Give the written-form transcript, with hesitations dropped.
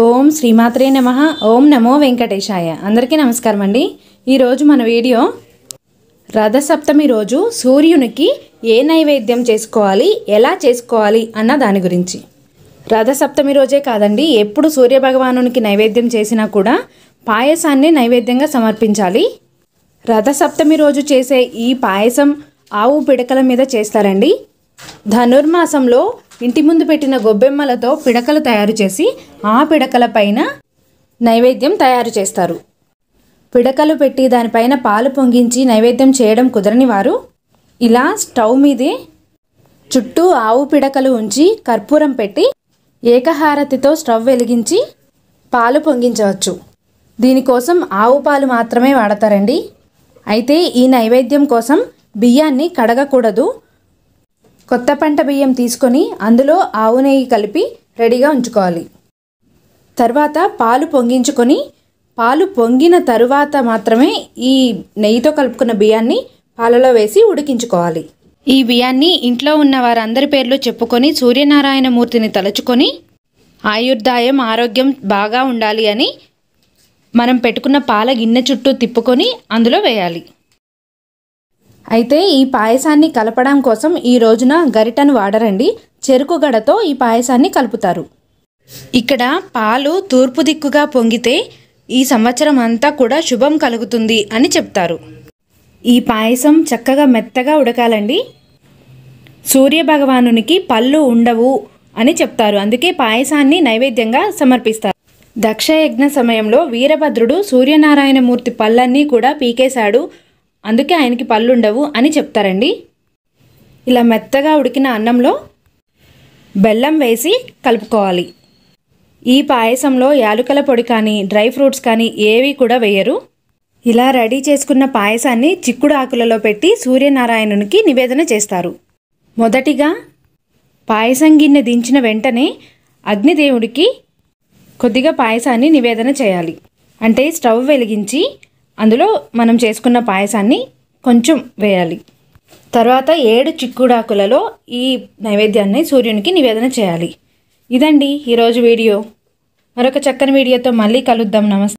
ఓం శ్రీమాత్రే నమః. ఓం నమో వెంకటేశాయ. అందరికీ నమస్కారం అండి. ఈరోజు మన వీడియో రథసప్తమి రోజు సూర్యునికి ఏ నైవేద్యం చేసుకోవాలి, ఎలా చేసుకోవాలి అన్న దాని గురించి. రథసప్తమి రోజే కాదండి, ఎప్పుడు సూర్యభగవానునికి నైవేద్యం చేసినా కూడా పాయసాన్ని నైవేద్యంగా సమర్పించాలి. రథసప్తమి రోజు చేసే ఈ పాయసం ఆవు పిడకల మీద చేస్తారండి. ధనుర్మాసంలో ఇంటి ముందు పెట్టిన గొబ్బెమ్మలతో పిడకలు తయారు చేసి ఆ పిడకల పైన నైవేద్యం తయారు చేస్తారు. పిడకలు పెట్టి దానిపైన పాలు పొంగించి నైవేద్యం చేయడం కుదరని వారు ఇలా స్టవ్ మీదే చుట్టూ ఆవు పిడకలు ఉంచి కర్పూరం పెట్టి ఏకహారతితో స్టవ్ వెలిగించి పాలు పొంగించవచ్చు. దీనికోసం ఆవు పాలు మాత్రమే వాడతారండి. అయితే ఈ నైవేద్యం కోసం బియ్యాన్ని కడగకూడదు. కొత్త పంట బియ్యం తీసుకొని అందులో ఆవు నెయ్యి కలిపి రెడీగా ఉంచుకోవాలి. తర్వాత పాలు పొంగించుకొని పాలు పొంగిన తరువాత మాత్రమే ఈ నెయ్యితో కలుపుకున్న బియ్యాన్ని పాలలో వేసి ఉడికించుకోవాలి. ఈ బియ్యాన్ని ఇంట్లో ఉన్న వారందరి పేర్లు చెప్పుకొని సూర్యనారాయణ మూర్తిని తలుచుకొని ఆయుర్దాయం ఆరోగ్యం బాగా ఉండాలి అని మనం పెట్టుకున్న పాల గిన్నె చుట్టూ తిప్పుకొని అందులో వేయాలి. అయితే ఈ పాయసాన్ని కలపడం కోసం ఈ రోజున గరిటను వాడరండి, చెరుకు గడతో ఈ పాయసాన్ని కలుపుతారు. ఇక్కడ పాలు తూర్పు దిక్కుగా పొంగితే ఈ సంవత్సరం అంతా కూడా శుభం కలుగుతుంది అని చెప్తారు. ఈ పాయసం చక్కగా మెత్తగా ఉడకాలండి. సూర్యభగవానునికి పళ్ళు ఉండవు అని చెప్తారు, అందుకే పాయసాన్ని నైవేద్యంగా సమర్పిస్తారు. దక్షయజ్ఞ సమయంలో వీరభద్రుడు సూర్యనారాయణ మూర్తి పళ్ళన్నీ కూడా పీకేశాడు, అందుకే ఆయనకి పళ్ళుండవు అని చెప్తారండి. ఇలా మెత్తగా ఉడికిన అన్నంలో బెల్లం వేసి కలుపుకోవాలి. ఈ పాయసంలో యాలుకల పొడి కానీ డ్రై ఫ్రూట్స్ కానీ ఏవి కూడా వేయరు. ఇలా రెడీ చేసుకున్న పాయసాన్ని చిక్కుడు ఆకులలో పెట్టి సూర్యనారాయణునికి నివేదన చేస్తారు. మొదటిగా పాయసం గిన్నె దించిన వెంటనే అగ్నిదేవుడికి కొద్దిగా పాయసాన్ని నివేదన చేయాలి. అంటే స్టవ్ వెలిగించి అందులో మనం చేసుకున్న పాయసాన్ని కొంచెం వేయాలి. తర్వాత 7 చిక్కుడాకులలో ఈ నైవేద్యాన్ని సూర్యునికి నివేదన చేయాలి. ఇదండి ఈరోజు వీడియో. మరొక చక్కని వీడియోతో మళ్ళీ కలుద్దాం. నమస్తే.